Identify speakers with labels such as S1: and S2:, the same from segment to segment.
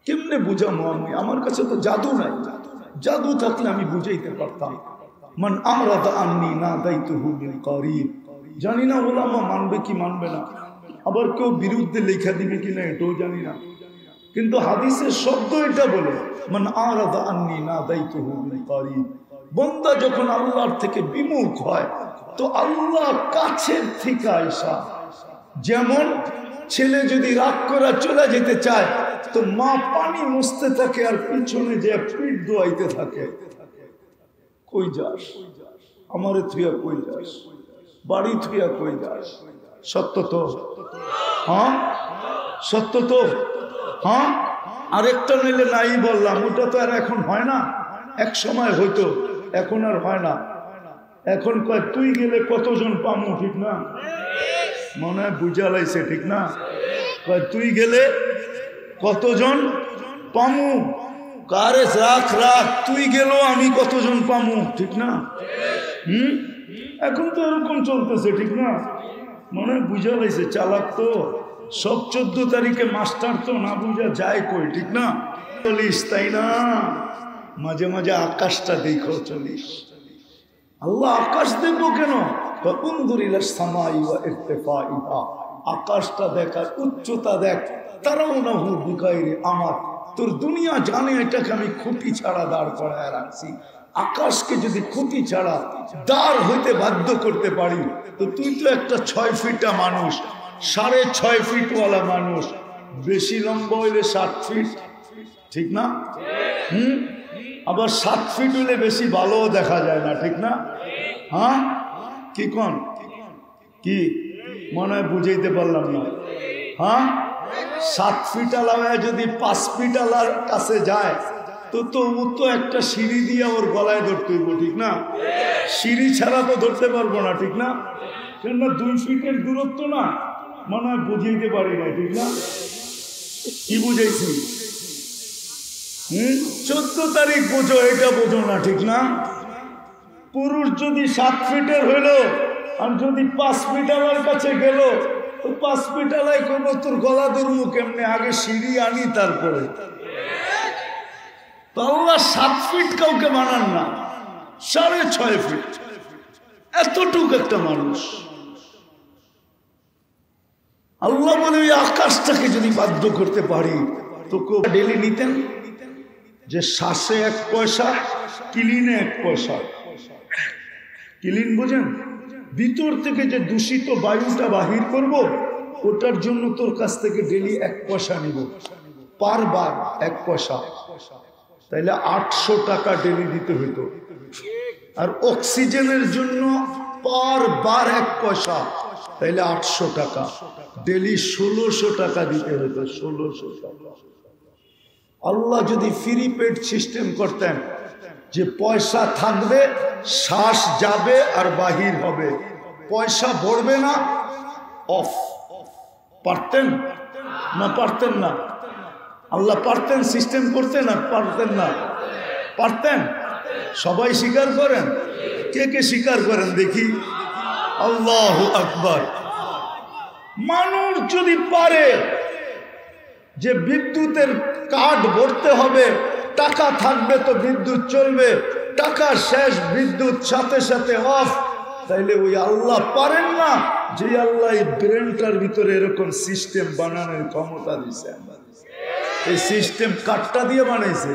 S1: কেমনে বুঝামো আমি? আমার কাছে তো জাদু নাই, জাদু থাকলে আমি বুঝাইতে পারতাম। মান আরাদা আন্নি নাদাইতুহু মিন করিব। জানি না ওলামা মানবে কি মানবে না, আবার কেউ বিরুদ্ধে লেখা দিবে কিনা এটাও জানি না, কিন্তু হাদিসের শব্দ এটা বলে মান আরাদা আন্নি নাদাইতুহু মিন করিব। বান্দা যখন আল্লাহর থেকে বিমুখ হয় তো আল্লাহ কাছের থেকে আইসা, যেমন ছেলে যদি রাগ করে চলে যেতে চায় তো মা পানি মুছতে থাকে আর পিছনে যে পিঠ দোয়াইতে থাকে, কই যাস আমারে থুইয়া, কই যাস বাড়ি থুইয়া, কই যাস? সত্য তো, হ্যাঁ সত্য তো, হ্যাঁ। আরেকটা নিলে নাই বললাম, ওটা তো আর এখন হয় না, এক সময় হইতো, এখন আর হয় না। এখন কয় তুই গেলে কতজন পামু, ঠিক না? মনে হয় বুঝা লাইছে, ঠিক না? কয় তুই গেলে কতজন পামু, কারে রাখ রাখ, তুই গেল আমি কতজন পামু, ঠিক না? এখন তো এরকম চলতেছে, ঠিক না? মনে হয় বুঝা লাইছে, চালাক তো সব। 14 তারিখে মাস্টার তো না বুঝা যায় কই, ঠিক না? চলিস, তাই না? মাঝে মাঝে আকাশটা দেখো, চলিস। আল্লাহ আকাশ দেখবো কেন? আকাশটা দেখার উচ্চতা দেখ। তারাও না হু বিগাইরে আমার, তোর দুনিয়া জানে এটাকে আমি খুঁটি ছাড়া দাঁড় করায় রাখছি। আকাশকে যদি খুঁটি ছাড়া দাঁড় হইতে বাধ্য করতে পারি তো তুই তো একটা 6 ফিটা মানুষ, 6.5 ফিটওয়ালা মানুষ, বেশি লম্বা হইলে 7 ফিট, ঠিক না? আবার 7 ফিট হইলে বেশি ভালো দেখা যায় না, ঠিক না? হ্যাঁ কি কোন, কি মনে হয় বুঝাইতে পারলাম না? হ্যাঁ 7 ফিট আলায় যদি 5 ফিট আলার কাছে যায় তো তো ও তো একটা সিঁড়ি দিয়ে ওর গলায় ধরতে হইব, ঠিক না? সিঁড়ি ছাড়া তো ধরতে পারবো না, ঠিক না? কেননা 2 ফিটের দূরত্ব না, মনে হয় বুঝাইতে পারি না, ঠিক না? কি বুঝাইছি? 14 তারিখ বোঝো, এটা বোঝো না, ঠিক না? পুরুষ যদি 7 ফিটের হইল আর যদি 5 ফিট আমার কাছে গেল তো 5 ফিট আলাই করবো তোর গলা ধরবো কেমনে? আগে সিঁড়ি আনি তারপরে। তো আল্লাহ 7 ফিট কাউকে মানান না, 6.5 ফিট, এতটুকু একটা মানুষ। আল্লাহ বলে ওই আকাশটাকে যদি বাধ্য করতে পারি তো ডেলি নিতেন যে শ্বাসে 1 পয়সা, কিলিনে 1 পয়সা। কিলিন বোঝেন? ভিতর থেকে যে দূষিত বায়ুটা বাহির করব ওটার জন্য তোর কাছ থেকে ডেলি 1 পয়সা নিব, পার বার 1 পয়সা, তাইলে 800 টাকা ডেলি দিতে হইতো। আর অক্সিজেনের জন্য পার বার 1 পয়সা, তাইলে 800 টাকা, ডেলি 1600 টাকা দিতে হতো, 1600 টাকা। আল্লাহ যদি ফ্রি পেড সিস্টেম করতেন যে পয়সা থাকবে, শ্বাস যাবে আর বাহির হবে, পয়সা ভরবে না, অফ, পারতেন না? পারতেন না? আল্লাহ পারতেন সিস্টেম করতে না? পারতেন না? পারতেন? সবাই স্বীকার করেন? কে কে স্বীকার করেন দেখি? আল্লাহু আকবার। মানুষ যদি পারে যে বিদ্যুতের কার্ড ভরতে হবে, টাকা থাকবে তো বিদ্যুৎ চলবে, টাকা শেষ বিদ্যুৎ সাথে সাথে অফ, তাইলে ওই আল্লাহ পারেন না যে আল্লাহ এই ব্রেনটার ভিতরে এরকম সিস্টেম বানানোর ক্ষমতা দিছে? এই সিস্টেম কাঠটা দিয়ে বানাইছে,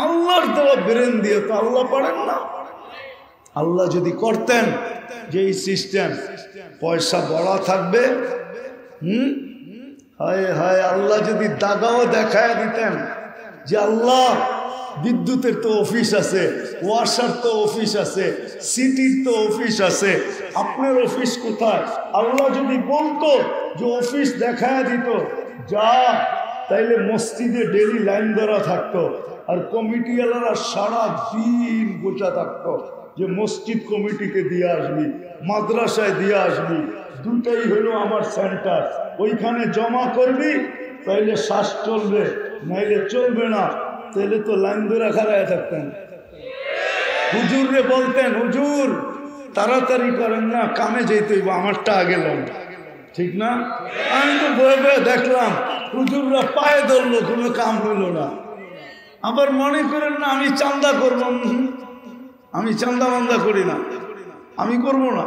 S1: আল্লাহর দেওয়া ব্রেন দিয়ে, তো আল্লাহ পারেন না? আল্লাহ যদি করতেন যে এই সিস্টেম পয়সা বড়া থাকবে, হায় হায়, আল্লাহ যদি দাগাও দেখায় দিতেন যে আল্লাহ বিদ্যুতের তো অফিস আছে, ওয়াসার তো অফিস আছে, সিটির তো অফিস আছে, আপনার অফিস কোথায়? আল্লাহ যদি বলতো যে অফিস দেখায় দিত, যা, তাইলে মসজিদে ডেলি লাইন ধরা থাকতো আর কমিটিওয়ালারা সারা দিন বসে থাকতো যে মসজিদ কমিটিকে দিয়ে আসবি, মাদ্রাসায় দিয়ে আসবি, দুটাই হলো আমার সেন্টার, ওইখানে জমা করবি, তাইলে শ্বাস চলবে, নাইলে চলবে না। তাইলে তো লাইন ধরে খাড়ায় থাকতেন। হুজুর রে বলতেন, হুজুর তাড়াতাড়ি করেন না, কামে যেতে হইব, আমারটা আগে লন, ঠিক না? আমি তো বয়ে বয়ে দেখলাম হুজুররা পায়ে ধরলো, কোনো কাম হইল না। আবার মনে করেন না আমি চান্দা করব, আমি চান্দা মান্দা করি না, আমি করব না।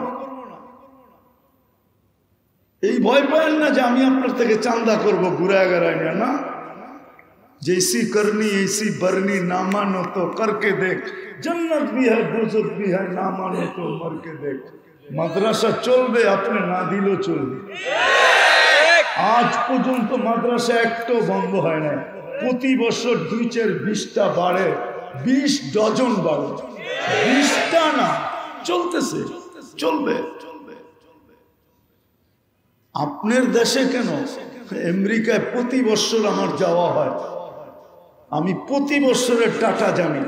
S1: এই ভয় পায়েন না যে আমি আপনার থেকে চান্দা করবো ঘুরায় গেড়ায় না। जैसी करनी ऐसी बरनी, ना मानो तो करके देख, जन्नत भी है दोजख भी है, ना मानो तो मर के देख। মাদ্রাসা চলবে, আপনি না দিলেও চলবে। আজ পর্যন্ত মাদ্রাসা একটাও বন্ধ হয় না। প্রতি বছর 2-4-20টা বাড়ে, 20 ডজন বাড়ে, 20টা না, চলতেছে, চলবে। আপনার দেশে কেন, আমেরিকায় প্রতি বছর আমার যাওয়া হয়, আমি প্রতি বছরের টাকা জানি।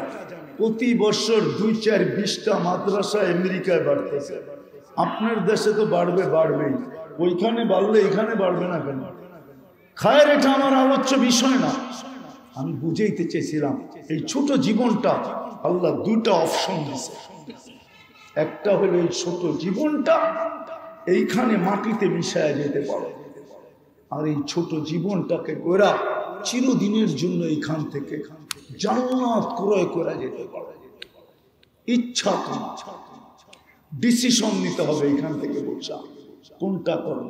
S1: প্রতি বছর 2-4-20টা মাদ্রাসা আমেরিকায় বাড়তেছে। আপনার দেশে তো বাড়বে, বাড়বেই। ওইখানে বাড়লে এখানে বাড়বে না কেন? খায়ের, এটা আমার আলোচ্য বিষয় না। আমি বুঝাইতে চেয়েছিলাম এই ছোট জীবনটা আল্লাহ 2টা অপশন দিছে। একটা হলো এই ছোট জীবনটা এইখানে মাটিতে মিশায় যেতে পারে, আর এই ছোট জীবনটাকে ওরা চিরদিনের জন্য এইখান থেকে জান্নাত ক্রয় করা যেতে পারে। ইচ্ছা তোমার, ডিসিশন নিতে হবে এইখান থেকে বলছা কোনটা করো।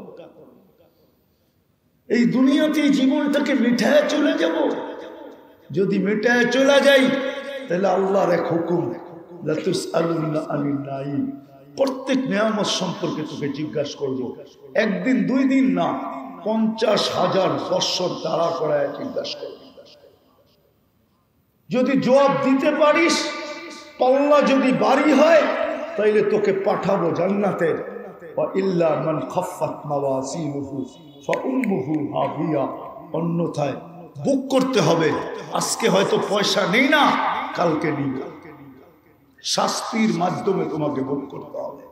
S1: এই দুনিয়াতে এই জীবনটাকে মিঠায় চলে যাব। যদি মিঠায় চলে যাই তাহলে আল্লাহর এক হুকুম, লাতুসআলুন্না আনিন নাঈম, প্রত্যেক নিয়ামত সম্পর্কে তোকে জিজ্ঞাসা করব। একদিন 2 দিন না, 50,000 বৎসর তাড়া করায় জিজ্ঞাসা করব। যদি জবাব দিতে পারিস, পাল্লা যদি বাড়ি হয়, তাইলে তোকে পাঠাবো জান্নাতে। ওয়া ইল্লা মান খাফফাত মাওয়াজিনুহু ফাউম্মুহু হাবিয়া, অন্যথায় বুক করতে হবে। আজকে হয়তো পয়সা নেই না, কালকে নিবে, শাস্তির মাধ্যমে তোমাকে বুক করতে হবে।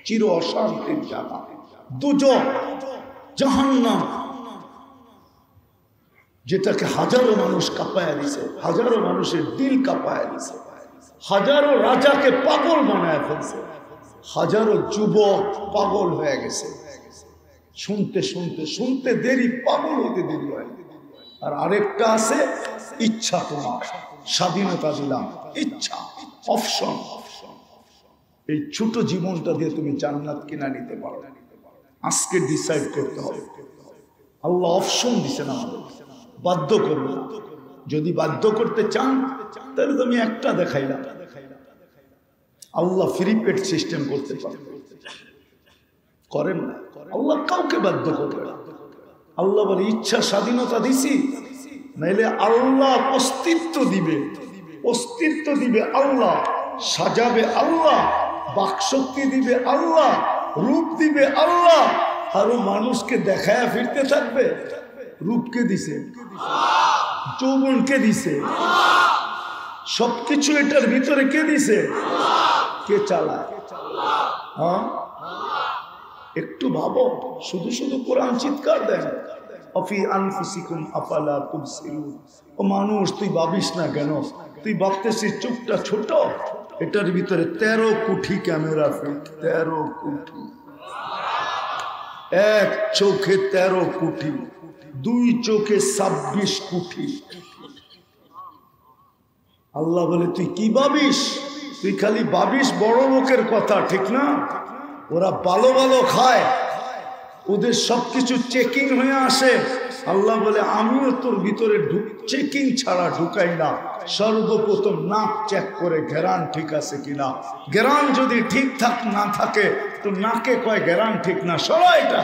S1: চির অশান্তির জায়গা দুজক, জাহান্নাম, যেটাকে হাজারো মানুষ কাঁপায়া দিছে, হাজারো মানুষের দিল কাঁপায়া দিছে, হাজারো রাজাকে পাগল বানায় ফেলছে, হাজারো যুবক পাগল হয়ে গেছে। শুনতে শুনতে শুনতে দেরি, পাগল হইতে দেরি হয়। আর আরেকটা আছে ইচ্ছা, তোমার স্বাধীনতা দিলাম, ইচ্ছা, অপশন। এই ছোট জীবনটা দিয়ে তুমি জান্নাত কিনা নিতে পারো। আজকে ডিসাইড করতে হবে। আল্লাহ অপশন দিছেন আমাদের, বাধ্য করবে না। যদি বাধ্য করতে চান তাহলে তো আমি একটা দেখাইলাম। আল্লাহ ফ্রি পেড সিস্টেম করতে পারেন, করেন না। আল্লাহ কাউকে বাধ্য করবে না। আল্লাহ বলে ইচ্ছা স্বাধীনতা দিছি, নাইলে আল্লাহ অস্তিত্ব দিবে, অস্তিত্ব দিবে আল্লাহ, সাজাবে আল্লাহ, বাকশক্তি দিবে আল্লাহ, রূপ দিবে আল্লাহ, আরো মানুষকে দেখায় ফিরতে থাকবে। রূপকে দিছে, যৌবনকে দিছে, সবকিছু এটার ভিতরে কে দিছে? কে চালায়? হ্যাঁ, একটু ভাবো। শুধু শুধু কোরআন চিৎকার দেন, অফি আনফুসিকুম আফালা তুবসিরুন। ও মানুষ, তুই ভাবিস না কেন? তুই ভাবতেছিস চোখটা ছোট, এটার ভিতরে 13 কোটি ক্যামেরা ফিট, 13 কোটি। এক চোখে 13 কোটি, 2 চোখে 26 কোটি। আল্লাহ বলে তুই কি ভাবিস? তুই খালি ভাবিস বড় লোকের কথা, ঠিক না? ওরা ভালো ভালো খায়, ওদের সবকিছু চেকিং হয়ে আসে। আল্লাহ বলে আমিও তোর ভিতরে চেকিং ছাড়া ঢুকাই না। সর্বপ্রথম নাক চেক করে ঘেরান ঠিক আছে কিনা। ঘেরান যদি ঠিকঠাক না থাকে তো নাকে কয় ঘেরান ঠিক না, সরা এটা।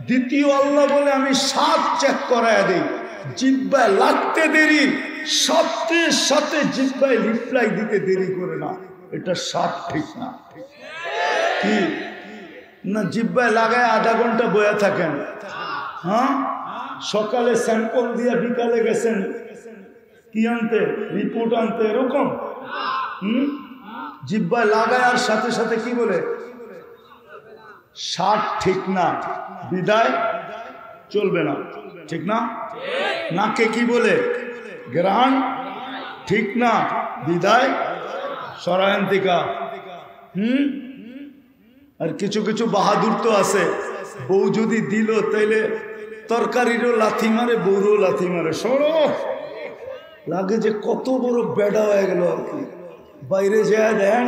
S1: দ্বিতীয় আল্লাহ বলে আমি স্বাদ চেক করায় দিই, জিহ্বায় লাগতে দেরি, সাথে সাথে জিহ্বায় রিপ্লাই দিতে দেরি করে না, এটা স্বাদ ঠিক না। কি না, জিহ্বায় লাগায় আধা ঘন্টা বয়া থাকেন, হ্যাঁ, সকালে স্যাম্পল দিয়ে বিকালে গেছেন কি আনতে, রিপোর্ট আনতে, এরকম। জিহ্বায় লাগায় আর সাথে সাথে কি বলে? স্বাদ ঠিক না, বিদায় চলবে না, ঠিক না? নাকে কি বলে? ঘ্রাণ ঠিক না, বিদায় সরায়ন্তিকা। আর কিছু কিছু বাহাদুর তো আছে, বউ যদি দিল তাইলে তরকারিরও লাথি মারে, বউরও লাথি মারে। সরো, লাগে যে কত বড় বেড়া হয়ে গেল আর কি। বাইরে যায় দেন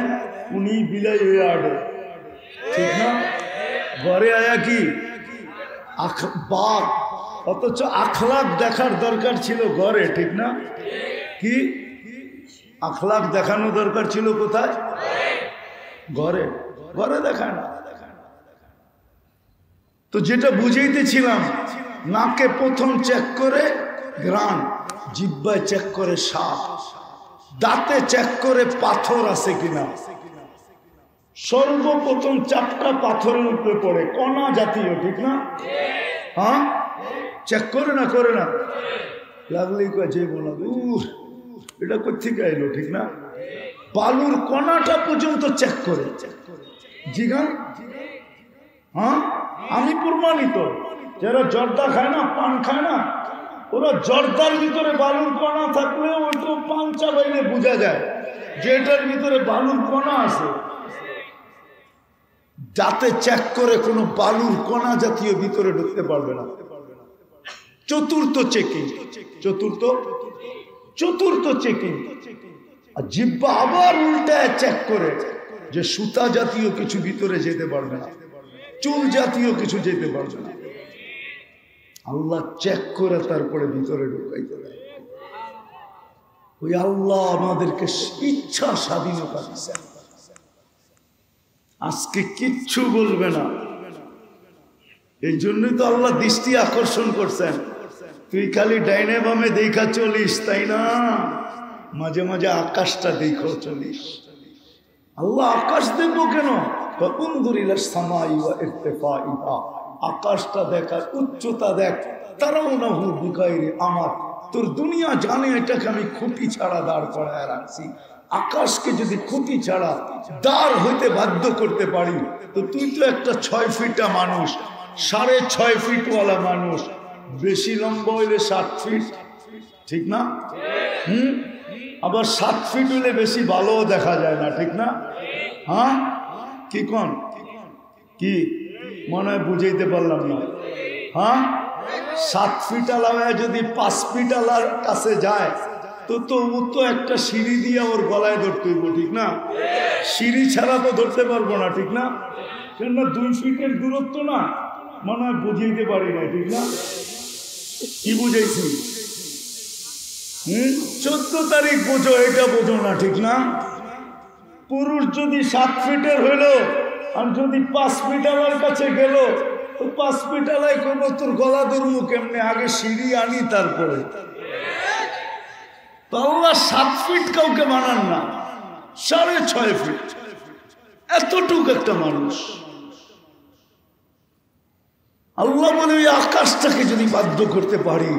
S1: উনি বিলাই হয়ে আডে, ঠিক না? ঘরে আয়া কি বাপ, অথচ আখলাক দেখার দরকার ছিল ঘরে, ঠিক না? কি আখলাক দেখানো দরকার ছিল কোথায়? ঘরে। ঘরে দেখায় না। তো যেটা বুঝাইতেছিলাম, নাকে প্রথম চেক করে ঘ্রাণ, জিহ্বায় চেক করে স্বাদ, দাঁতে চেক করে পাথর আছে কিনা। সর্বপ্রথম চাপটা পাথরের উপরে পড়ে, কণা জাতীয়, ঠিক না? হ্যাঁ, চেক করে না? করে না? লাগলেই কয় যে বলা এটা কোথেকে এলো, ঠিক না? বালুর কণাটা পর্যন্ত চেক করে। জিগান, হ্যাঁ, আমি প্রমাণিত। যারা জর্দা খায় না, পান খায় না, ওরা জর্দার ভিতরে বালুর কণা থাকলে ওইটা পান চাবাইলে বোঝা যায় যে এটার ভিতরে বালুর কণা আছে। যাতে চেক করে কোনো বালুর কণা জাতীয় ভিতরে ঢুকতে পারবে না। চতুর্থ চেকিং, চতুর্থ চেকিং। আর জিহ্বা আবার উল্টায় চেক করে যে সুতা জাতীয় কিছু ভিতরে যেতে পারবে না, চুল জাতীয় কিছু যেতে পারবে না। আল্লাহ চেক করে তারপরে ভিতরে ঢুকাইতে দেয়। ওই আল্লাহ আমাদেরকে ইচ্ছা স্বাধীনতা দিচ্ছেন। আজকে কিচ্ছু বলবে না। এই জন্যই তো আল্লাহ দৃষ্টি আকর্ষণ করছেন। তুই খালি ডাইনে বামে দেখা চলিস, তাই না? মাঝে মাঝে আকাশটা দেখো চলিস। আল্লাহ আকাশ দেখবো কেন? আকাশটা দেখার উচ্চতা দেখ। তারাও না হু বিকাইরে আমার, তোর দুনিয়া জানে এটাকে আমি খুঁটি ছাড়া দাঁড় করায় রাখছি। আকাশকে যদি খুঁটি ছাড়া দাঁড় হইতে বাধ্য করতে পারি, তো তুই তো একটা 6 ফিটা মানুষ, 6.5 ফিটওয়ালা মানুষ, বেশি লম্বা হইলে 7 ফিট, ঠিক না? আবার 7 ফিট হইলে বেশি ভালো দেখা যায় না, ঠিক না? হ্যাঁ, কি কোন কি মনে হয় বুঝাইতে পারলাম না। হ্যাঁ, 7 ফিট আলায় যদি 5 ফিট আলার কাছে যায়, তো ও তো একটা সিঁড়ি দিয়ে ওর গলায় ধরতে হইব, ঠিক না? সিঁড়ি ছাড়া তো ধরতে পারবো না, ঠিক না? কেননা 2 ফিটের দূরত্ব না, মনে হয় বুঝাইতে পারি না, ঠিক না? কি বুঝাইছি? 14 তারিখ বোঝো, এটা বোঝো না, ঠিক না? পুরুষ যদি 7 ফিটের হইল, আর যদি 5 ফিট আমার কাছে গেল, তো 5 ফিট আলাই করবো তোর গলা ধরবো কেমনে? আগে সিঁড়ি আনি তারপরে। তো আল্লাহ 7 ফিট কাউকে বানান না, 6.5 ফিট, এতটুক একটা মানুষ। আল্লাহ বলে ওই আকাশটাকে যদি বাধ্য করতে পারি,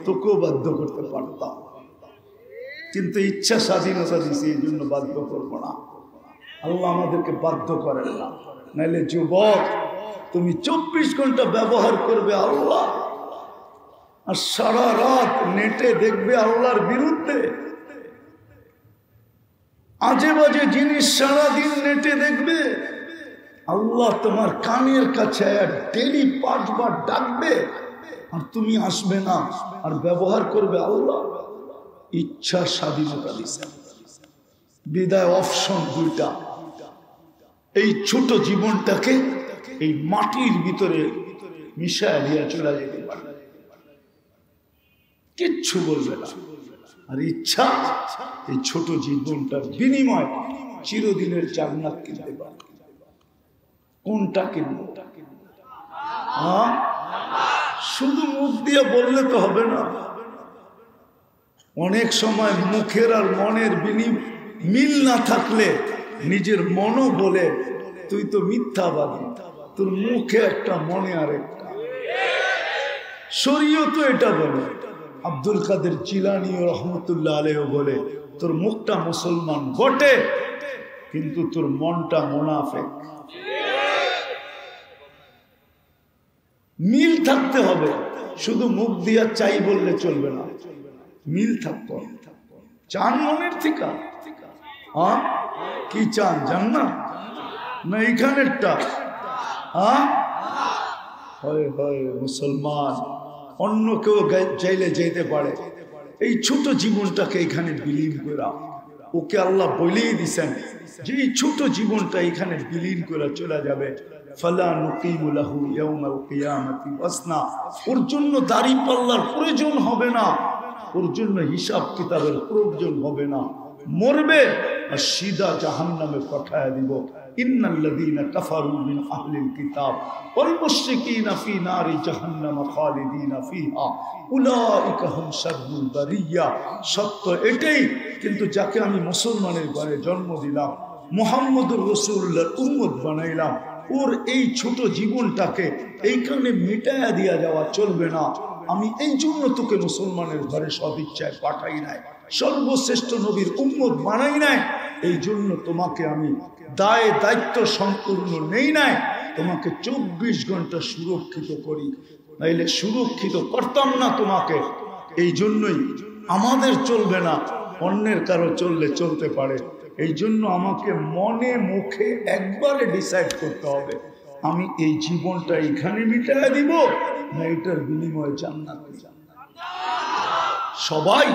S1: তোকেও বাধ্য করতে পারতাম, কিন্তু ইচ্ছা স্বাধীনতা দিছি, এই জন্য বাধ্য করবো না। আল্লাহ আমাদেরকে বাধ্য করেন না। নাইলে যুবক, তুমি 24 ঘন্টা ব্যবহার করবে আল্লাহ, আর সারা রাত নেটে দেখবে আল্লাহর বিরুদ্ধে, আজে বাজে জিনিস সারাদিন নেটে দেখবে। আল্লাহ তোমার কানের কাছে ডেলি 5 বার ডাকবে, আর তুমি আসবে না, আর ব্যবহার করবে আল্লাহ। ইচ্ছা স্বাধীনতা দিছে, বিদায় অপশন 2টা। এই ছোট জীবনটাকে এই মাটির ভিতরে মিশায় দিয়ে চলে যেতে পারে, কিচ্ছু বলবে না। আর ইচ্ছা এই ছোট জীবনটার বিনিময় চিরদিনের জান্নাত কিনতে পারে। কোনটা কিনবো? হ্যাঁ, শুধু মুখ দিয়ে বললে তো হবে না। অনেক সময় মুখের আর মনের মিল না থাকলে নিজের মনও বলে তুই তো মিথ্যাবাদী, তোর মুখে একটা মনে আরেকটা। শরীয়ত তো এটা বলে, আব্দুল কাদের জিলানী রহমতুল্লাহ আলাইহি বলে তোর মুখটা মুসলমান বটে, কিন্তু তোর মনটা মুনাফিক। মিল থাকতে হবে, শুধু মুখ দিয়া চাই বললে চলবে না, মিল থাকতে হবে। চান মনের থেকে? হ্যাঁ, কি চান? জান্নাত না এইখানেরটা? হ্যাঁ, হয় মুসলমান অন্য কেউ চাইলে যেতে পারে। এই ছোট জীবনটাকে এখানে বিলীন করা, ওকে আল্লাহ বলেই দিছেন যে এই ছোট জীবনটা এখানে বিলীন করে চলে যাবে। ফালা নুকিমু লাহু ইয়াউমাল কিয়ামাতি ওয়াসনা, ওর জন্য দাড়ি পাল্লার প্রয়োজন হবে না, ওর জন্য হিসাব কিতাবের প্রয়োজন হবে না। মরবে আর সিধা জাহান্নামে পাঠায় দিব। ইন্নাল্লাযীনা কাফারু মিন আহলিল কিতাব ওয়াল মুশরিকিনা ফি নারি জাহান্নাম খালিদিনা ফিহা উলাইকা হুম শাররুল বারিয়া। সত্য এটাই, কিন্তু যাকে আমি মুসলমানের ঘরে জন্ম দিলাম, মুহাম্মদুর রাসূলুল্লাহর উম্মত বানাইলাম, ওর এই ছোট জীবনটাকে এইখানে মিটায়া দিয়া যাওয়া চলবে না। আমি এই জন্য তোকে মুসলমানের ঘরে সদিচ্ছায় পাঠাই নাই, সর্বশ্রেষ্ঠ নবীর উম্মত বানাই নাই। এই জন্য তোমাকে আমি দায় দায়িত্ব সম্পূর্ণ নেই নাই, তোমাকে 24 ঘন্টা সুরক্ষিত করি, নাইলে সুরক্ষিত করতাম না তোমাকে। এই জন্যই আমাদের চলবে না, অন্যের কারো চললে চলতে পারে। এই জন্য আমাকে মনে মুখে একবারে ডিসাইড করতে হবে, আমি এই জীবনটা এখানে মিটাইয়া দিব না এটার বিনিময়ে জান্নাত। সবাই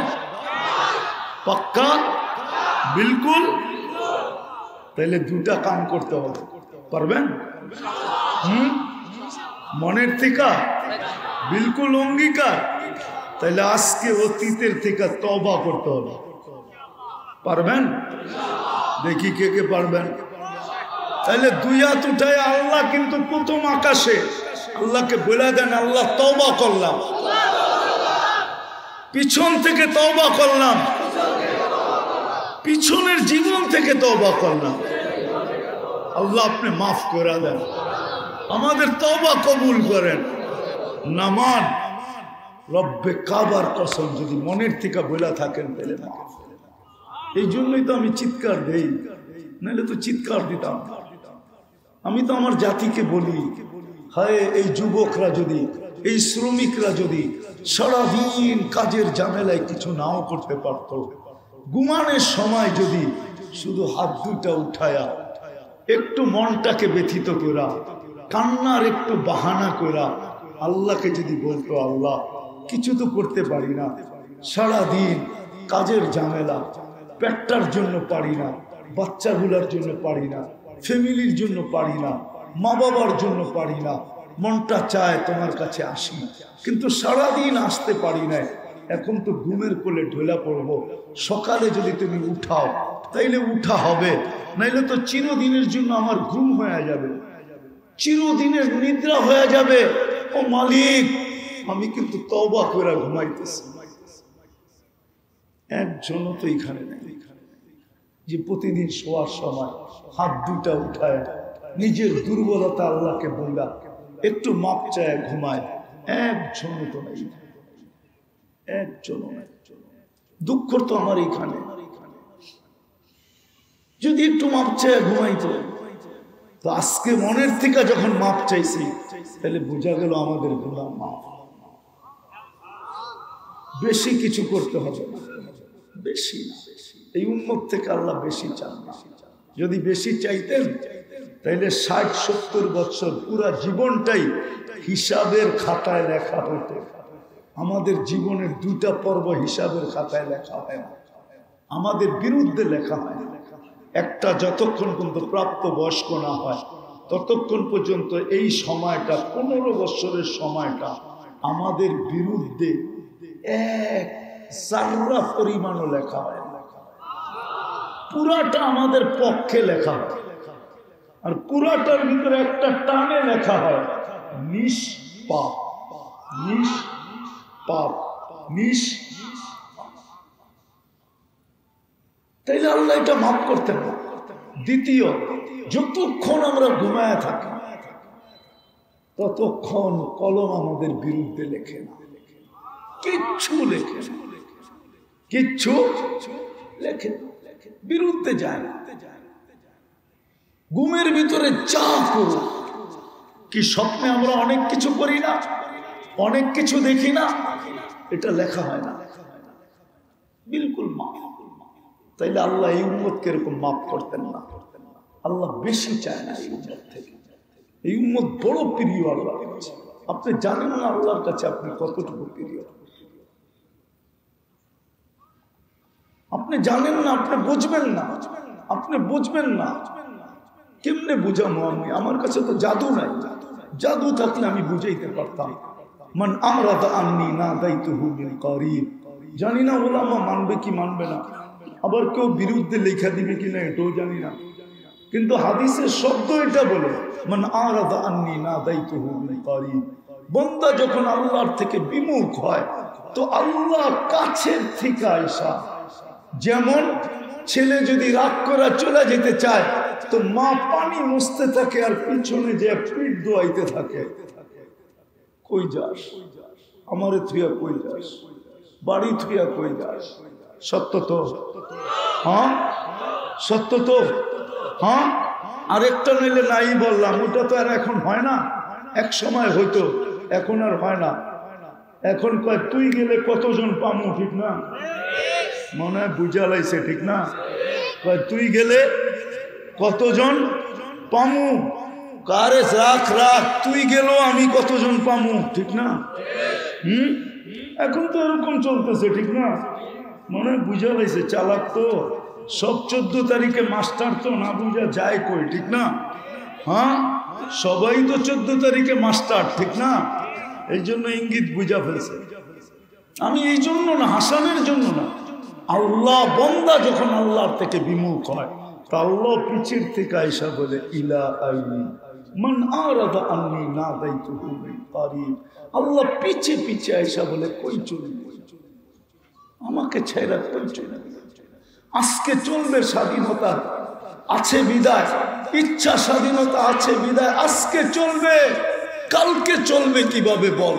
S1: পাক্কা? বিলকুল। তাহলে দুটা কাম করতে হবে, পারবেন? মনের থেকে বিলকুল অঙ্গীকার। তাহলে আজকে অতীতের থেকে তওবা করতে হবে, পারবেন? দেখি কে কে পারবেন। তাহলে দুই হাত উঠায় আল্লাহ কিন্তু প্রথম আকাশে আল্লাহকে বলে দেন, আল্লাহ তওবা করলাম, পিছন থেকে তওবা করলাম, পিছনের জীবন থেকে তওবা করলাম। আল্লাহ আপনি মাফ করে দেন, আমাদের তওবা কবুল করেন। নামান রব্বে কাবার কসম যদি মনের থেকে বলে থাকেন পেলে না। এই জন্যই তো আমি চিৎকার দেই, নাহলে তো চিৎকার দিতাম। আমি তো আমার জাতিকে বলি, হায় এই যুবকরা যদি, এই শ্রমিকরা যদি সারাদিন কাজের ঝামেলায় কিছু নাও করতে পারত, ঘুমানোর সময় যদি শুধু হাত দুইটা উঠায়া একটু মনটাকে ব্যথিত করা, কান্নার একটু বাহানা করা আল্লাহকে যদি বলতো, আল্লাহ কিছু তো করতে পারি না, সারাদিন কাজের ঝামেলা, পেটটার জন্য পারি না, বাচ্চাগুলার জন্য পারি না, ফ্যামিলির জন্য পারি না, মা বাবার জন্য পারি না, মনটা চায় তোমার কাছে আসি, কিন্তু সারাদিন আসতে পারি না। এখন তো ঘুমের কোলে ঢোলা পড়ব, সকালে যদি তুমি উঠাও তাইলে উঠা হবে, নাইলে তো চিরদিনের জন্য আমার ঘুম হয়ে যাবে, চিরদিনের নিদ্রা হয়ে যাবে। ও মালিক, আমি কিন্তু তওবা করে ঘুমাইতেছি। একজনও তো এখানে নেই যে প্রতিদিন শোয়ার সময় হাত দুটা উঠায় নিজের দুর্বলতা আল্লাহকে বললা একটু মাপ চায় ঘুমায়। একজনও তো নেই, একজনও নেই। দুঃখ তো আমার এখানে, যদি একটু মাপ চায় ঘুমাইতো। তো আজকে মনের থেকে যখন মাপ চাইছি, তাহলে বোঝা গেল আমাদের গুনাহ মাপ। বেশি কিছু করতে হবে না, বেশি না। এই উম্মত থেকে আল্লাহ বেশি চান না। যদি বেশি চাইতেন তাইলে 60-70 বছর পুরা জীবনটাই হিসাবের খাতায় লেখা হতো। আমাদের জীবনের দুটা পর্ব হিসাবের খাতায় লেখা হয় না, আমাদের বিরুদ্ধে লেখা হয় না। একটা যতক্ষণ পর্যন্ত প্রাপ্ত বয়স্ক না হয় ততক্ষণ পর্যন্ত এই সময়টা, 15 বছরের সময়টা আমাদের বিরুদ্ধে এক জাররা পরিমাণও লেখা হয় না, পুরাটা আমাদের পক্ষে লেখা হয়। আর পুরাটার ভিতরে একটা টানে লেখা হয় নিষ্পাপ, নিষ্পাপ, তাইলে আল্লাহ এটা মাফ করতেন না। দ্বিতীয়, যতক্ষণ আমরা ঘুমায় থাকি ততক্ষণ কলম আমাদের বিরুদ্ধে লেখে না, কিচ্ছু লেখে না, কিচ্ছু লেখে না, বিরুদ্ধে যায় না। ঘুমের ভিতরে যা করো, কি স্বপ্নে আমরা অনেক কিছু করি না, অনেক কিছু দেখি না, এটা লেখা হয় না, বিলকুল মাফ। তাইলে আল্লাহ এই উম্মতকে এরকম মাফ করতেন না। আল্লাহ বেশি চায় না এই উম্মত থেকে। এই উম্মত বড় প্রিয় আল্লাহ। আপনি জানেন না আল্লাহর কাছে আপনি কতটুকু প্রিয়, আপনি জানেন না, আপনি বুঝবেন না, আপনি বুঝবেন না। কেমনে বুঝাবো আমি? আমার কাছে তো জাদু নাই, জাদু থাকলে আমি বুঝাইতে পারতাম। মান আরাদা আন্নি নাদাইতুহু মিন করিব। জানি না ওলামা মানবে কি মানবে না, আবার কেউ বিরুদ্ধে লেখা দিবে কিনা এটাও জানি না, কিন্তু হাদিসের শব্দ এটা বলে মান আরাদা আন্নি নাদাইতুহু মিন করিব। বান্দা যখন আল্লাহর থেকে বিমুখ হয় তো আল্লাহ কাছের থেকে আইসা, যেমন ছেলে যদি রাগ করে চলে যেতে চায় তো মা পানি মুছতে থাকে আর পিছনে যে পিঠ দোয়াইতে থাকে, কই যাস আমারে থুইয়া, কই যাস বাড়ি থুইয়া, কই যাস? সত্য তো, হ্যাঁ সত্য তো, হ্যাঁ। আরেকটা নিলে নাই বললাম, ওটা তো আর এখন হয় না, এক সময় হইতো, এখন আর হয় না। এখন কয় তুই গেলে কতজন পামু, ঠিক না? মনে হয় বুঝা লাইছে, ঠিক না? কয় তুই গেলে কতজন পামু, কারে রাখ রাখ, তুই গেল আমি কতজন পামু, ঠিক না? এখন তো এরকম চলতেছে, ঠিক না? মনে হয় বুঝা লাইছে, চালাক তো সব। 14 তারিখে মাস্টার তো না বুঝা যায় কই, ঠিক না? হ্যাঁ, সবাই তো 14 তারিখে মাস্টার, ঠিক না? এই জন্য ইঙ্গিত বুঝা ফেলছে। আমি এই জন্য না, হাসানের জন্য না। আল্লাহ বান্দা যখন আল্লাহর থেকে বিমুখ হয় তা আল্লাহ পিছের থেকে আয়েশা বলে ইলা আইনি মান আরাদা আন্নি নাদাইতুহু মিন করিব। আল্লাহ পিছে পিছে আয়েশা বলে কই চলবি, আমাকে ছেড়ে কই চলবি? আজকে চলবে স্বাধীনতা আছে বিদায়, ইচ্ছা স্বাধীনতা আছে বিদায়, আজকে চলবে, কালকে চলবে কিভাবে বল?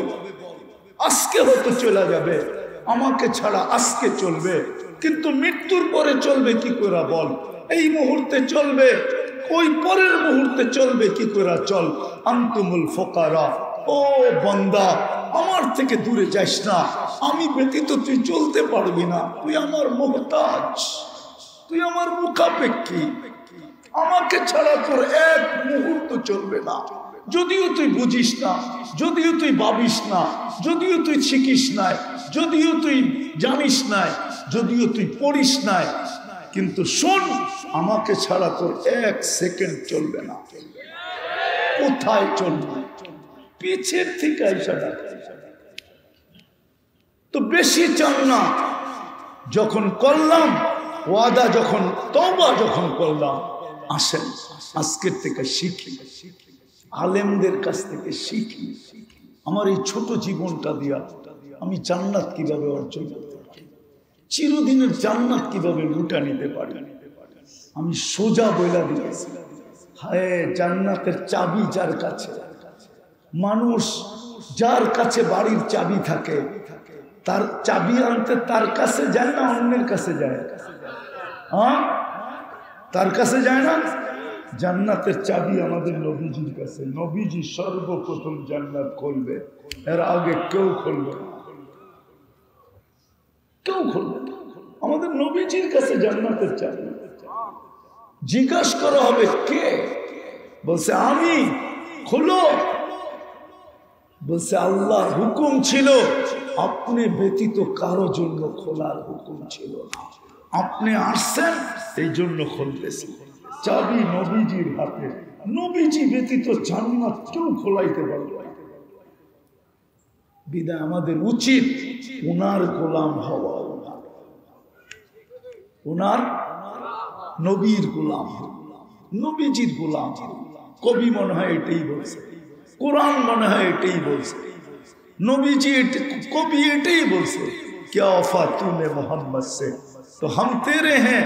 S1: আজকে হয়তো চলে যাবে, আমাকে ছাড়া আজকে চলবে, কিন্তু মৃত্যুর পরে চলবে কি করে বল? এই মুহূর্তে চলবে, ওই পরের মুহূর্তে চলবে কি করে? চল। আনতুমুল ফুকারা, ও বান্দা আমার থেকে দূরে যাস না, আমি ব্যতীত তুই চলতে পারবি না, তুই আমার মুহতাজ, তুই আমার মুখাপেক্ষী, আমাকে ছাড়া তোর এক মুহূর্ত চলবে না। যদিও তুই বুঝিস না, যদিও তুই ভাবিস না, যদিও তুই শিখিস নাই, যদিও তুই জানিস নাই, যদিও তুই পড়িস নাই, কিন্তু শোন, আমাকে ছাড়া তোর এক সেকেন্ড চলবে না। কোথায় চলবে? পিছের থেকে আইসা ডাকে। তো বেশি চান না, যখন করলাম ওয়াদা, যখন তওবা যখন করলাম, আসেন আজকের থেকে শিখি, আলেমদের কাছ থেকে শিখি। আমার এই ছোট জীবনটা দিয়া আমি জান্নাত কিভাবে অর্জন করতে পারি, চিরদিনের জান্নাত কিভাবে লুটা নিতে পারি। আমি সোজা বইলা দিয়েছি, হায় জান্নাতের চাবি যার কাছে, মানুষ যার কাছে বাড়ির চাবি থাকে তার চাবি আনতে তার কাছে যায় না, অন্যের কাছে যায়? হ্যাঁ, তার কাছে যায় না। জান্নাতের চাবি আমাদের নবীজির কাছে, নবীজি সর্বপ্রথম জান্নাত খুলবে, এর আগে কেউ খুলবে না, কেউ খুলবে না। আমাদের নবীজির কাছে জান্নাতের চাবি। জিজ্ঞাসা করা হবে কে? বলছে আমি। খোলো। বলছে আল্লাহর হুকুম ছিল, আপনি ব্যতীত কারো জন্য খোলার হুকুম ছিল না, আপনি আসছেন এই জন্য খুলতেছি। চাবি নবীজির হাতে, নবীজি ব্যতীত জান্নাত কেউ খোলাইতে পারবে না। বিদায় আমাদের উচিত উনার গোলাম হওয়া, উনার নবীর গোলাম, নবীজির গোলাম। কবি মনে হয় এটাই বলছে, কোরআন মনে হয় এটাই বলছে, নবীজি কবি এটাই বলছে, क्या वफा तूने मोहम्मद से तो हम तेरे हैं,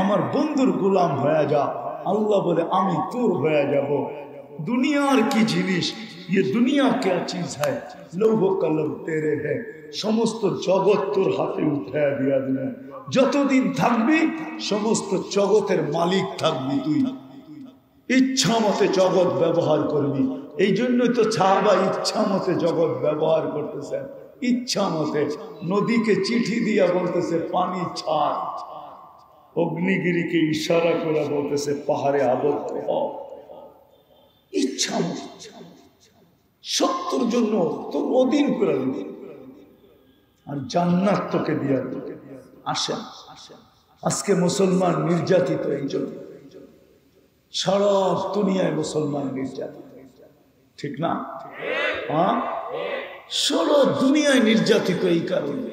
S1: আমার বন্ধুর গোলাম হয়ে যা। আল্লাহ বলে আমি তোর হয়ে যাব। দুনিয়ার কি জিনিস, ये दुनिया क्या चीज है, লৌহ কলম তেরে হ্যাঁ, সমস্ত জগৎ তোর হাতে উঠায় দিয়া দিলে, যতদিন থাকবি সমস্ত জগতের মালিক থাকবি তুই, ইচ্ছা মতে জগৎ ব্যবহার করবি। এই জন্যই তো সাহাবা ইচ্ছা মতে জগৎ ব্যবহার করতেছেন, ইচ্ছা মতে। নদীকে চিঠি দিয়া বলতেছে পানি ছাড়, অগ্নিগিরিকে ইশারা করে বলতেছে পাহাড়ে আবদ্ধ হ, ইচ্ছা মতে। 70 জন্য তোর অধীন করে দিবে আর জান্নাত তোকে দিয়া দিবে। আসেন, আজকে মুসলমান নির্যাতিত, এই জন্য সারা দুনিয়ায় মুসলমান নির্যাতিত, ঠিক না? হ্যাঁ, সারা দুনিয়ায় নির্যাতিত এই কারণে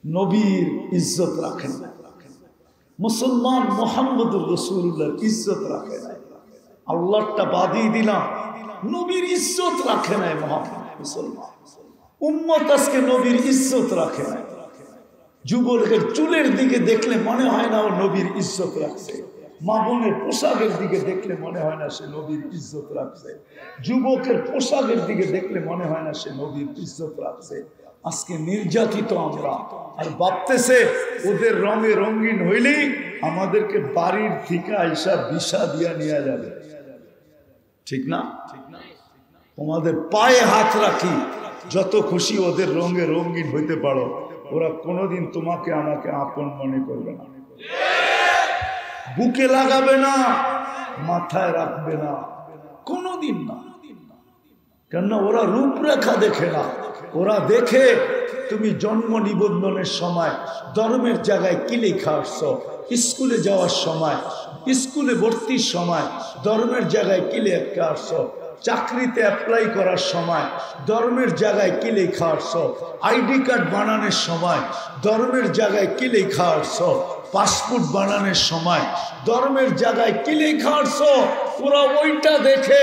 S1: নবীর ইজ্জত রাখেন না, মুসলমান মুহাম্মদুর রাসূলুল্লাহর ইজ্জত রাখে না। আল্লাহটা বাদই দিলাম, নবীর ইজ্জত রাখে নাই মুসলমান উম্মত, আজকে নবীর ইজ্জত রাখে না। যুবকের চুলের দিকে দেখলে মনে হয় না ও নবীর ইজ্জত রাখছে, মা বোনের পোশাকের দিকে দেখলে মনে হয় না সে নবীর ইজ্জত রাখছে, যুবকের পোশাকের দিকে দেখলে মনে হয় না সে নবীর ইজ্জত রাখছে। আজকে নির্যাতিত আমরা, আর ভাবতেছে ওদের রঙে রঙিন হইলেই আমাদেরকে বাড়ির থেকে আইসা বিষা দিয়া নিয়ে যাবে, ঠিক না? তোমাদের পায়ে হাত রাখি, যত খুশি ওদের রঙে রঙিন হইতে পারো, ওরা কোনোদিন তোমাকে আমাকে আপন মনে করবে না, বুকে লাগাবে না, মাথায় রাখবে না, কোনোদিন না। কেননা ওরা রূপরেখা দেখে না, ওরা দেখে তুমি জন্ম নিবন্ধনের সময় ধর্মের জায়গায় কি লেখা আসছো, স্কুলে যাওয়ার সময়, স্কুলে ভর্তির সময় ধর্মের জায়গায় কি লেখা আসছো, চাকরিতে অ্যাপ্লাই করার সময় ধর্মের জায়গায় কি লেখা আসছো, আইডি কার্ড বানানোর সময় ধর্মের জায়গায় কি লেখা আসছো, পাসপোর্ট বানানোর সময় ধর্মের জায়গায় কি লেখা আসছো। ওরা ওইটা দেখে,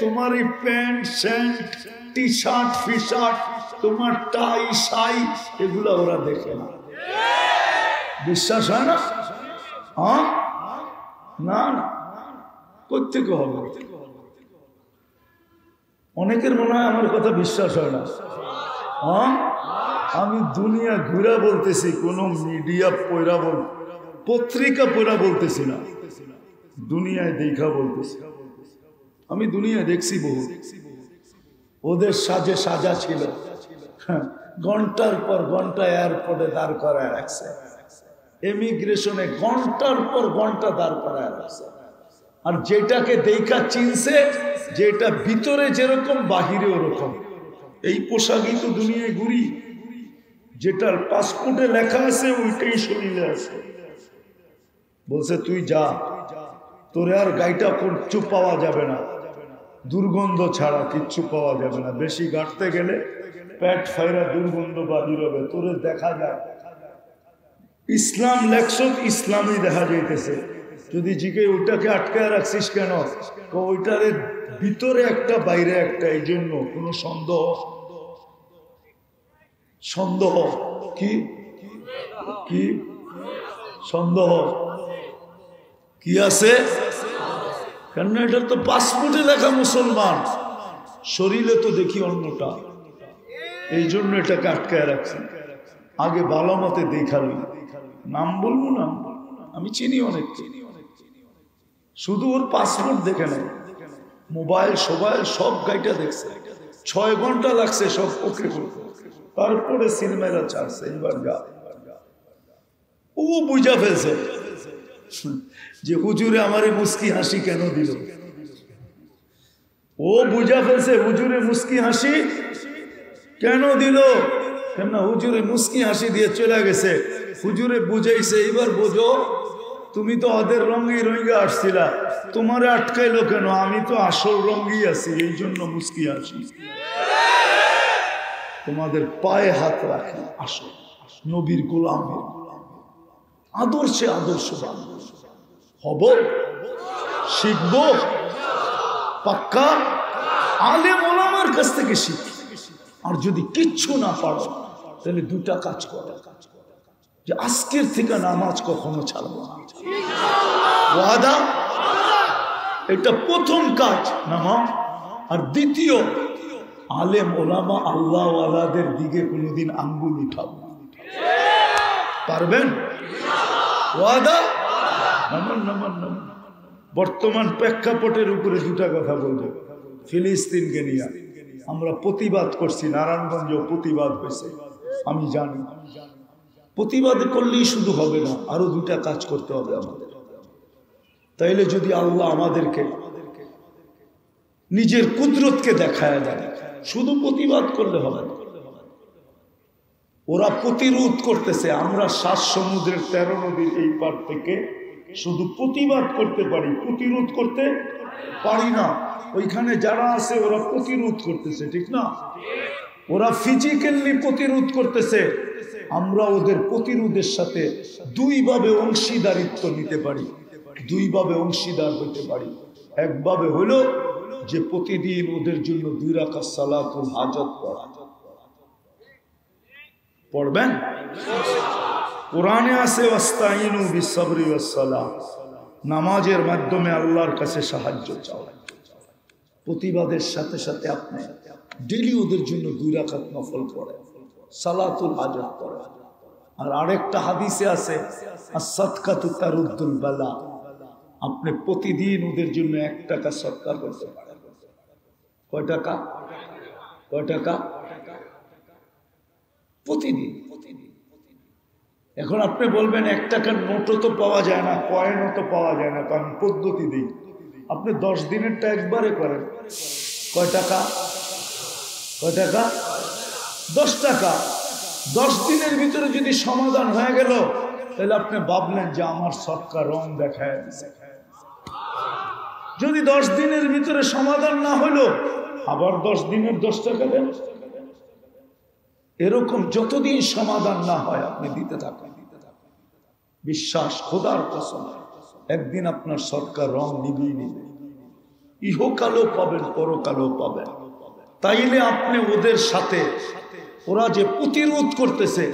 S1: তোমার এই প্যান্ট শার্ট টি শার্ট ফি শার্ট, তোমার টাই শাই, এগুলো ওরা দেখে না। বিশ্বাস হয় না? হ্যাঁ, না না, কোত্থেকে হবে? অনেকের মনে হয় আমার কথা বিশ্বাস হয় না। হ্যাঁ, আমি দুনিয়া ঘুরা বলতেছি, কোন মিডিয়া পয়রা বল, পত্রিকা পয়রা বলতেছি না, দুনিয়ায় দেখা বলতেছি। আমি দুনিয়ায় দেখছি বহু, ওদের সাজে সাজা ছিল, ঘন্টার পর ঘন্টা এয়ারপোর্টে দাঁড় করায় রাখছে, ইমিগ্রেশনে ঘন্টার পর ঘন্টা দাঁড় করায় রাখছে। আর যেটাকে দেখা চিনছে, যেটা ভিতরে যেরকম বাহিরে ওরকম, এই পোশাকই তো দুনিয়ায় ঘুরি, যেটার পাসপোর্টে লেখা আছে ওইটাই শরীরে আছে। বলছে তুই যা, তোর আর গাইটা কিচ্ছু পাওয়া যাবে না, দুর্গন্ধ ছাড়া কিচ্ছু পাওয়া যাবে না, বেশি গাঁটতে গেলে পেট ফাইরা দুর্গন্ধ বাহির হবে, তোরে দেখা যায়। ইসলাম লেখছ, ইসলামই দেখা যাইতেছে। যদি জিকে ওইটাকে আটকায় রাখছিস কেন, ওইটার ভিতরে একটা বাইরে একটা, এই জন্য কোনো সন্দেহ সন্দেহ কি কি সন্দেহ কি আছে? কেন এটা তো পাসপোর্টে লেখা মুসলমান, শরীরে তো দেখি অন্যটা, এই জন্য এটাকে আটকায় রাখছি। আগে ভালো মতে দেখালি, নাম বলবো না, আমি চিনি অনেক, শুধু ওর পাসপোর্ট দেখে নেয়, মোবাইল সোবাইল সব গাইটা দেখছে, 6 ঘন্টা লাগছে সব ওকে করতে, তারপরে সিনেমারা ছাড়ছে। এবার যা, ও বুঝা ফেলছে যে হুজুরে আমারে মুস্কি হাসি কেন দিল, ও বুঝা ফেলছে হুজুরে মুস্কি হাসি কেন দিল, কেননা হুজুরে মুস্কি হাসি দিয়ে চলে গেছে, হুজুরে বুঝাইছে এবার বোঝো, তুমি তো ওদের রঙে রঙে আসছিলা, তোমারে আটকাইলো কেন, আমি তো আসল রঙই আছি, এই জন্য মুস্কি হাসি। তোমাদের পায়ে হাত রাখি, আসো নবীর গোলামের আদর্শে আদর্শবান হব, শিখব, পাক্কা আলেম ওলামার কাছ থেকে শিখি। আর যদি কিচ্ছু না পারো, তাহলে 2টা কাজ করো, যে আজকের থেকে নামাজ কখনো ছাড়বো না, ওয়াদা। এটা প্রথম কাজ নামাজ। আর দ্বিতীয়, আলেম ওলামা আল্লাহ ওয়ালাদের দিকে কোনোদিন আঙ্গুল উঠাবো, পারবেন? ওয়াদা। বর্তমান প্রেক্ষাপটের উপরে 2টা কথা বলবো। ফিলিস্তিনকে নিয়ে আমরা প্রতিবাদ করছি, নারায়ণগঞ্জেও প্রতিবাদ হয়েছে, আমি জানি। প্রতিবাদ করলেই শুধু হবে না, আরো 2টা কাজ করতে হবে আমাদের। তাইলে যদি আল্লাহ আমাদেরকে নিজের কুদরতকে দেখায় দেয়। শুধু প্রতিবাদ করলে হবে না, ওরা প্রতিরোধ করতেছে। আমরা 7 সমুদ্রের 13 নদীর এই পার থেকে শুধু প্রতিবাদ করতে পারি, প্রতিরোধ করতে পারি না। ওইখানে যারা আছে ওরা প্রতিরোধ করতেছে, ঠিক না? ওরা ফিজিক্যালি প্রতিরোধ করতেছে, আমরা ওদের প্রতিরোধের সাথে দুইভাবে অংশীদারিত্ব নিতে পারি, দুইভাবে অংশীদার হতে পারি। একভাবে হলো যে প্রতিদিন ওদের জন্য 2 রাকাত সালাতুল হাজত পড়া। পড়বেন? কোরআনে আছে ওয়াস্তাইনু বিসসবরি ওয়াসসালাহ, নামাজের মাধ্যমে আল্লাহর কাছে সাহায্য চাও। প্রতিবাদের সাথে সাথে আপনি ডেইলি ওদের জন্য 2 রাকাত নফল পড়েন, সালাতুল হাজত পড়েন। আর আরেকটা হাদিসে আছে আস-সাদকাতু তারুদ্দুল বালা, আপনি প্রতিদিন ওদের জন্য 1 টাকা সদকা করতে পারেন। কয় টাকা? কয় টাকা? প্রতিদিন। এখন আপনি বলবেন 1 টাকার নোটও তো পাওয়া যায় না, কয়েনও তো পাওয়া যায় না, তো আমি পদ্ধতি দিই। আপনি 10 দিনেরটা একবারে করেন। কয় টাকা? কয় টাকা? 10 টাকা। 10 দিনের ভিতরে যদি সমাধান হয়ে গেল, তাহলে আপনি ভাবলেন যে আমার সদকা রং দেখায় দিছে। যদি 10 দিনের ভিতরে সমাধান না হলো, আবার 10 দিনের 10 টাকা দেন। এরকম যতদিন সমাধান না হয় আপনি দিতে থাকেন। বিশ্বাস, খোদার কসম, একদিন আপনার সদকার রং নিবেই নিবে। ইহকালও পাবেন, পরকালও পাবেন। তাইলে আপনি ওদের সাথে, ওরা যে প্রতিরোধ করতেছে